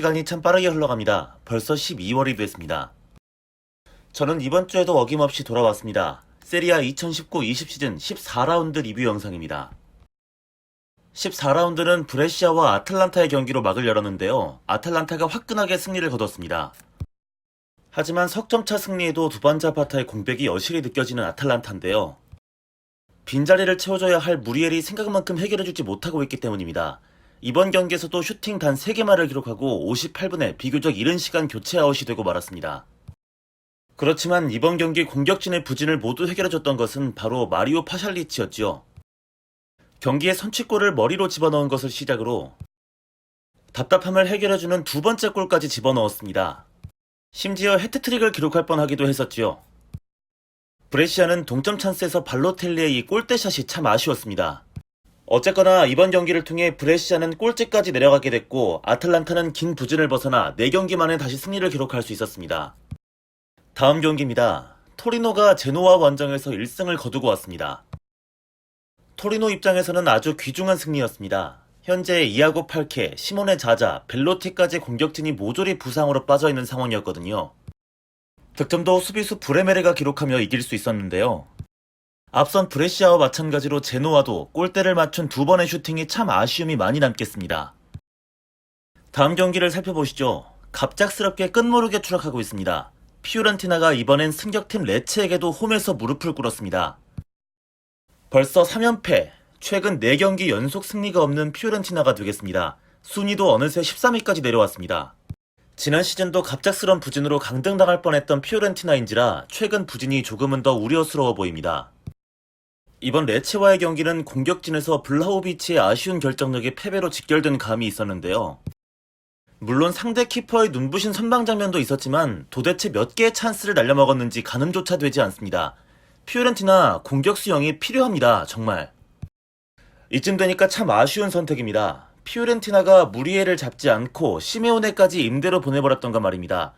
시간이 참 빠르게 흘러갑니다. 벌써 12월이 됐습니다. 저는 이번 주에도 어김없이 돌아왔습니다. 세리아 2019-20 시즌 14라운드 리뷰 영상입니다. 14라운드는 브레시아와 아탈란타의 경기로 막을 열었는데요. 아탈란타가 화끈하게 승리를 거뒀습니다. 하지만 석점차 승리에도 두반자파타의 공백이 여실히 느껴지는 아탈란타인데요. 빈자리를 채워줘야 할 무리엘이 생각만큼 해결해주지 못하고 있기 때문입니다. 이번 경기에서도 슈팅 단 3개만을 기록하고 58분에 비교적 이른 시간 교체 아웃이 되고 말았습니다. 그렇지만 이번 경기 공격진의 부진을 모두 해결해줬던 것은 바로 마리오 파샬리치였지요. 경기에 선취골을 머리로 집어넣은 것을 시작으로 답답함을 해결해주는 두 번째 골까지 집어넣었습니다. 심지어 해트트릭을 기록할 뻔하기도 했었지요. 브레시아는 동점 찬스에서 발로텔리의 이 골대샷이 참 아쉬웠습니다. 어쨌거나 이번 경기를 통해 브레시아는 꼴찌까지 내려가게 됐고 아틀란타는 긴 부진을 벗어나 4경기 만에 다시 승리를 기록할 수 있었습니다. 다음 경기입니다. 토리노가 제노아 원정에서 1승을 거두고 왔습니다. 토리노 입장에서는 아주 귀중한 승리였습니다. 현재 이아고 팔케, 시모네 자자, 벨로티까지 공격진이 모조리 부상으로 빠져있는 상황이었거든요. 득점도 수비수 브레메레가 기록하며 이길 수 있었는데요. 앞선 브레시아와 마찬가지로 제노아도 골대를 맞춘 2번의 슈팅이 참 아쉬움이 많이 남겠습니다. 다음 경기를 살펴보시죠. 갑작스럽게 끝모르게 추락하고 있습니다. 피오렌티나가 이번엔 승격팀 레체에게도 홈에서 무릎을 꿇었습니다. 벌써 3연패, 최근 4경기 연속 승리가 없는 피오렌티나가 되겠습니다. 순위도 어느새 13위까지 내려왔습니다. 지난 시즌도 갑작스런 부진으로 강등당할 뻔했던 피오렌티나인지라 최근 부진이 조금은 더 우려스러워 보입니다. 이번 레체와의 경기는 공격진에서 블라호비치의 아쉬운 결정력에 패배로 직결된 감이 있었는데요. 물론 상대 키퍼의 눈부신 선방 장면도 있었지만 도대체 몇 개의 찬스를 날려먹었는지 가늠조차 되지 않습니다. 피오렌티나 공격수 영이 필요합니다. 정말. 이쯤 되니까 참 아쉬운 선택입니다. 피오렌티나가 무리에를 잡지 않고 시메오네까지 임대로 보내버렸던가 말입니다.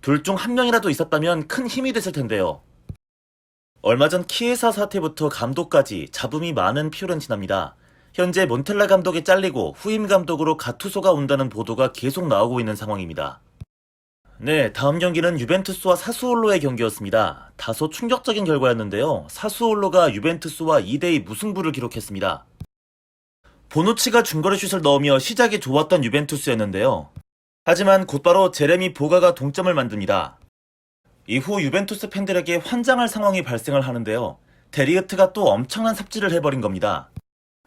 둘 중 한 명이라도 있었다면 큰 힘이 됐을 텐데요. 얼마 전 키에사 사태부터 감독까지 잡음이 많은 피오렌티나입니다. 현재 몬텔라 감독이 잘리고 후임 감독으로 가투소가 온다는 보도가 계속 나오고 있는 상황입니다. 네, 다음 경기는 유벤투스와 사수올로의 경기였습니다. 다소 충격적인 결과였는데요. 사수올로가 유벤투스와 2대2 무승부를 기록했습니다. 보누치가 중거리 슛을 넣으며 시작이 좋았던 유벤투스였는데요. 하지만 곧바로 제레미 보가가 동점을 만듭니다. 이후 유벤투스 팬들에게 환장할 상황이 발생을 하는데요. 데리흐트가 또 엄청난 삽질을 해버린 겁니다.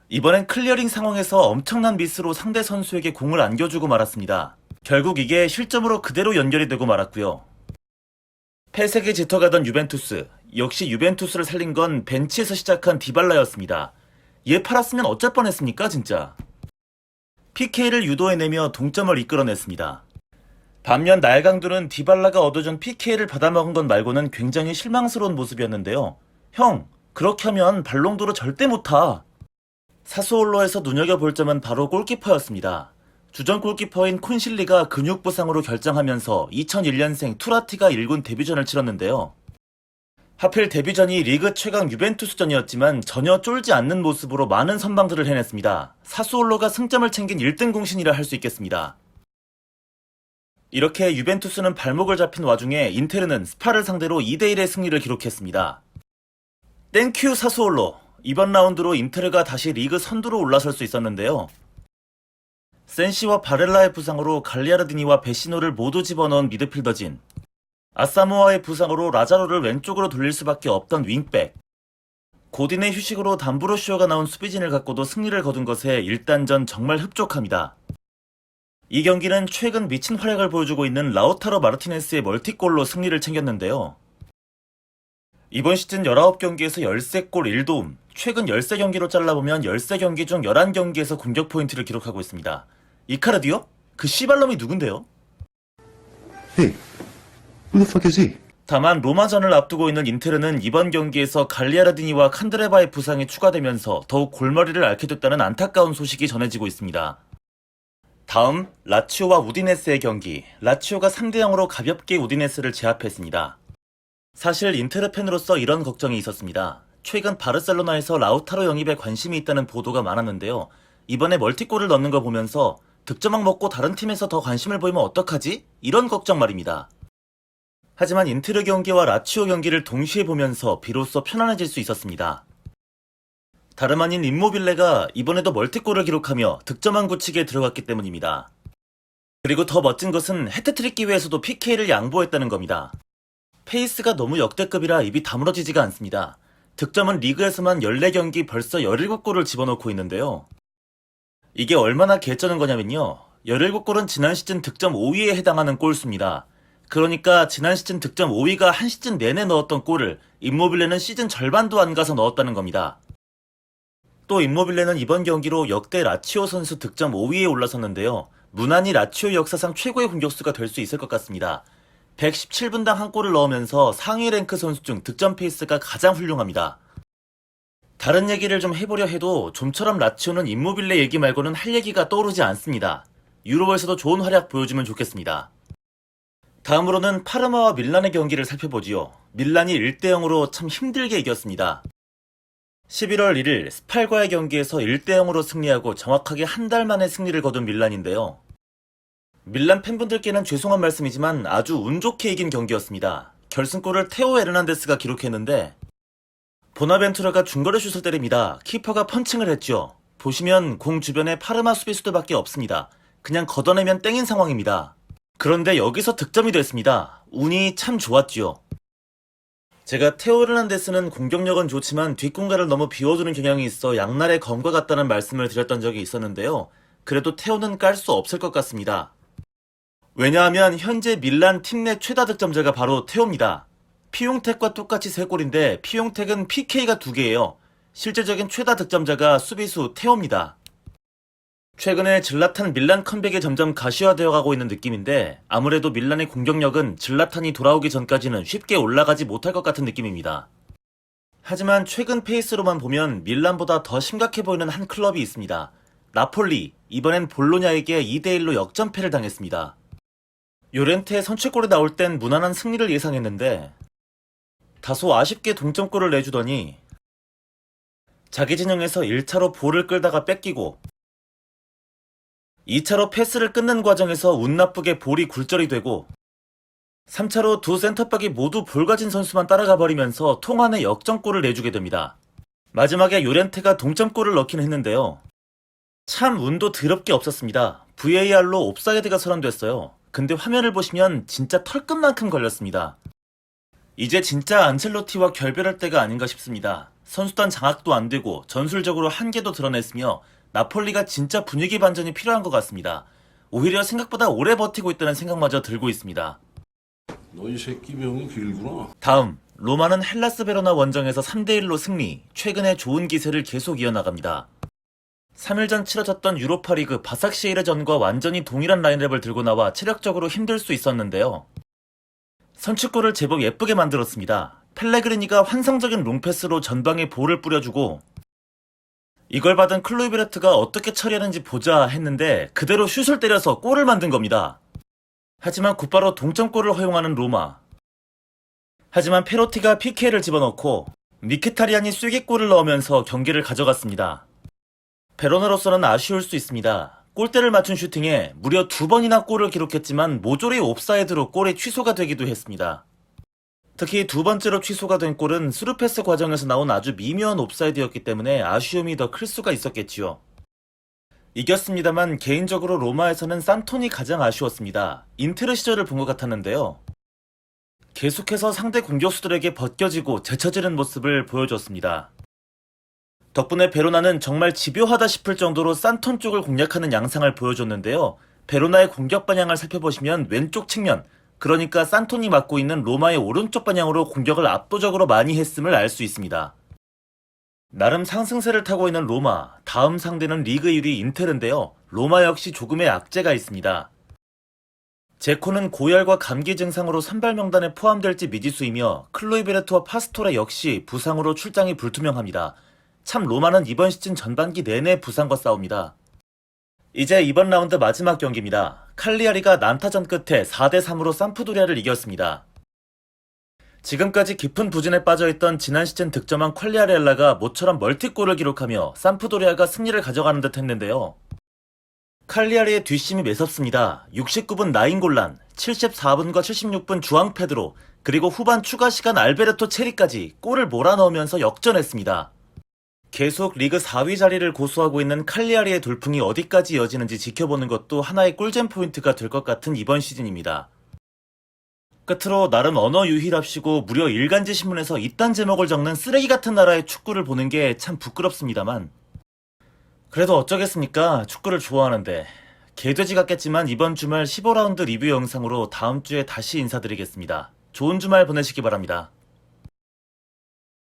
이번엔 클리어링 상황에서 엄청난 미스로 상대 선수에게 공을 안겨주고 말았습니다. 결국 이게 실점으로 그대로 연결이 되고 말았고요. 폐색이 짙어가던 유벤투스, 역시 유벤투스를 살린 건 벤치에서 시작한 디발라였습니다. 얘 팔았으면 어쩔 뻔했습니까 진짜. PK를 유도해내며 동점을 이끌어냈습니다. 반면 날강도는 디발라가 얻어준 PK를 받아먹은 것 말고는 굉장히 실망스러운 모습이었는데요. 형, 그렇게 하면 발롱도르 절대 못 타. 사수올로에서 눈여겨볼 점은 바로 골키퍼였습니다. 주전 골키퍼인 콘실리가 근육 부상으로 결장하면서 2001년생 투라티가 1군 데뷔전을 치렀는데요. 하필 데뷔전이 리그 최강 유벤투스전이었지만 전혀 쫄지 않는 모습으로 많은 선방들을 해냈습니다. 사수올로가 승점을 챙긴 1등 공신이라 할 수 있겠습니다. 이렇게 유벤투스는 발목을 잡힌 와중에 인테르는 스파를 상대로 2대1의 승리를 기록했습니다. 땡큐 사수올로. 이번 라운드로 인테르가 다시 리그 선두로 올라설 수 있었는데요. 센시와 바렐라의 부상으로 갈리아르디니와 베시노를 모두 집어넣은 미드필더진, 아사모아의 부상으로 라자로를 왼쪽으로 돌릴 수밖에 없던 윙백, 고딘의 휴식으로 담브로시오가 나온 수비진을 갖고도 승리를 거둔 것에 일단전 정말 흡족합니다. 이 경기는 최근 미친 활약을 보여주고 있는 라우타로 마르티네스의 멀티골로 승리를 챙겼는데요. 이번 시즌 19경기에서 13골 1도움, 최근 13경기로 잘라보면 13경기 중 11경기에서 공격 포인트를 기록하고 있습니다. 이카르디요? 그 씨발놈이 누군데요? Hey, who the fuck is he? 다만 로마전을 앞두고 있는 인테르는 이번 경기에서 갈리아르디니와 칸드레바의 부상이 추가되면서 더욱 골머리를 앓게 됐다는 안타까운 소식이 전해지고 있습니다. 다음 라치오와 우디네스의 경기, 라치오가 3대0으로 가볍게 우디네스를 제압했습니다. 사실 인테르 팬으로서 이런 걱정이 있었습니다. 최근 바르셀로나에서 라우타로 영입에 관심이 있다는 보도가 많았는데요. 이번에 멀티골을 넣는 거 보면서 득점왕 먹고 다른 팀에서 더 관심을 보이면 어떡하지? 이런 걱정 말입니다. 하지만 인테르 경기와 라치오 경기를 동시에 보면서 비로소 편안해질 수 있었습니다. 다름 아닌 임모빌레가 이번에도 멀티골을 기록하며 득점왕 구치기에 들어갔기 때문입니다. 그리고 더 멋진 것은 해트트릭 기회에서도 PK를 양보했다는 겁니다. 페이스가 너무 역대급이라 입이 다물어지지가 않습니다. 득점은 리그에서만 14경기 벌써 17골을 집어넣고 있는데요. 이게 얼마나 개쩌는 거냐면요. 17골은 지난 시즌 득점 5위에 해당하는 골수입니다. 그러니까 지난 시즌 득점 5위가 한 시즌 내내 넣었던 골을 임모빌레는 시즌 절반도 안 가서 넣었다는 겁니다. 또 임모빌레는 이번 경기로 역대 라치오 선수 득점 5위에 올라섰는데요. 무난히 라치오 역사상 최고의 공격수가 될 수 있을 것 같습니다. 117분당 한 골을 넣으면서 상위 랭크 선수 중 득점 페이스가 가장 훌륭합니다. 다른 얘기를 좀 해보려 해도 좀처럼 라치오는 임모빌레 얘기 말고는 할 얘기가 떠오르지 않습니다. 유로에서도 좋은 활약 보여주면 좋겠습니다. 다음으로는 파르마와 밀란의 경기를 살펴보지요. 밀란이 1대0으로 참 힘들게 이겼습니다. 11월 1일 스팔과의 경기에서 1대0으로 승리하고 정확하게 한 달 만에 승리를 거둔 밀란인데요. 밀란 팬분들께는 죄송한 말씀이지만 아주 운 좋게 이긴 경기였습니다. 결승골을 테오 에르난데스가 기록했는데 보나벤투라가 중거리 슛을 때립니다. 키퍼가 펀칭을 했죠. 보시면 공 주변에 파르마 수비수들밖에 없습니다. 그냥 걷어내면 땡인 상황입니다. 그런데 여기서 득점이 됐습니다. 운이 참 좋았지요. 제가 테오 에르난데스는 공격력은 좋지만 뒷공간을 너무 비워두는 경향이 있어 양날의 검과 같다는 말씀을 드렸던 적이 있었는데요. 그래도 테오는 깔 수 없을 것 같습니다. 왜냐하면 현재 밀란 팀 내 최다 득점자가 바로 테오입니다. 피용택과 똑같이 3골인데 피용택은 PK가 2개예요. 실제적인 최다 득점자가 수비수 테오입니다. 최근에 질라탄 밀란 컴백이 점점 가시화되어 가고 있는 느낌인데 아무래도 밀란의 공격력은 질라탄이 돌아오기 전까지는 쉽게 올라가지 못할 것 같은 느낌입니다. 하지만 최근 페이스로만 보면 밀란보다 더 심각해 보이는 한 클럽이 있습니다. 나폴리, 이번엔 볼로냐에게 2대1로 역전패를 당했습니다. 요렌테의 선취골이 나올 땐 무난한 승리를 예상했는데 다소 아쉽게 동점골을 내주더니 자기 진영에서 1차로 볼을 끌다가 뺏기고 2차로 패스를 끊는 과정에서 운 나쁘게 볼이 굴절이 되고 3차로 두 센터백이 모두 볼 가진 선수만 따라가 버리면서 통안에 역전골을 내주게 됩니다. 마지막에 요렌테가 동점골을 넣긴 했는데요. 참 운도 더럽게 없었습니다. VAR로 옵사이드가 선언됐어요. 근데 화면을 보시면 진짜 털끝만큼 걸렸습니다. 이제 진짜 안첼로티와 결별할 때가 아닌가 싶습니다. 선수단 장악도 안 되고 전술적으로 한계도 드러냈으며 나폴리가 진짜 분위기 반전이 필요한 것 같습니다. 오히려 생각보다 오래 버티고 있다는 생각마저 들고 있습니다. 너 이 새끼 병이 길구나. 다음, 로마는 헬라스 베로나 원정에서 3대1로 승리, 최근에 좋은 기세를 계속 이어나갑니다. 3일 전 치러졌던 유로파리그 바삭시에르전과 완전히 동일한 라인업을 들고 나와 체력적으로 힘들 수 있었는데요. 선취골을 제법 예쁘게 만들었습니다. 펠레그리니가 환상적인 롱패스로 전방에 볼을 뿌려주고 이걸 받은 클로이베르트가 어떻게 처리하는지 보자 했는데 그대로 슛을 때려서 골을 만든 겁니다. 하지만 곧바로 동점골을 허용하는 로마. 하지만 페로티가 PK를 집어넣고 미케타리안이 쐐기골을 넣으면서 경기를 가져갔습니다. 베로나로서는 아쉬울 수 있습니다. 골대를 맞춘 슈팅에 무려 2번이나 골을 기록했지만 모조리 옵사이드로 골이 취소가 되기도 했습니다. 특히 두 번째로 취소가 된 골은 스루패스 과정에서 나온 아주 미묘한 옵사이드였기 때문에 아쉬움이 더 클 수가 있었겠지요. 이겼습니다만 개인적으로 로마에서는 산톤이 가장 아쉬웠습니다. 인테르 시절을 본 것 같았는데요. 계속해서 상대 공격수들에게 벗겨지고 제쳐지는 모습을 보여줬습니다. 덕분에 베로나는 정말 집요하다 싶을 정도로 산톤 쪽을 공략하는 양상을 보여줬는데요. 베로나의 공격 방향을 살펴보시면 왼쪽 측면, 그러니까 산톤이 맡고 있는 로마의 오른쪽 방향으로 공격을 압도적으로 많이 했음을 알 수 있습니다. 나름 상승세를 타고 있는 로마, 다음 상대는 리그 1위 인테르인데요. 로마 역시 조금의 악재가 있습니다. 제코는 고열과 감기 증상으로 선발 명단에 포함될지 미지수이며 클로이베르트와 파스토레 역시 부상으로 출장이 불투명합니다. 참 로마는 이번 시즌 전반기 내내 부상과 싸웁니다. 이제 이번 라운드 마지막 경기입니다. 칼리아리가 난타전 끝에 4대3으로 삼프도리아를 이겼습니다. 지금까지 깊은 부진에 빠져있던 지난 시즌 득점한 퀄리아렐라가 모처럼 멀티골을 기록하며 삼프도리아가 승리를 가져가는 듯 했는데요. 칼리아리의 뒷심이 매섭습니다. 69분 나인골란, 74분과 76분 주앙 페드로, 그리고 후반 추가 시간 알베르토 체리까지 골을 몰아넣으면서 역전했습니다. 계속 리그 4위 자리를 고수하고 있는 칼리아리의 돌풍이 어디까지 이어지는지 지켜보는 것도 하나의 꿀잼 포인트가 될 것 같은 이번 시즌입니다. 끝으로 나름 언어 유희랍시고 무려 일간지 신문에서 이딴 제목을 적는 쓰레기 같은 나라의 축구를 보는 게 참 부끄럽습니다만 그래도 어쩌겠습니까? 축구를 좋아하는데. 개돼지 같겠지만 이번 주말 15라운드 리뷰 영상으로 다음 주에 다시 인사드리겠습니다. 좋은 주말 보내시기 바랍니다.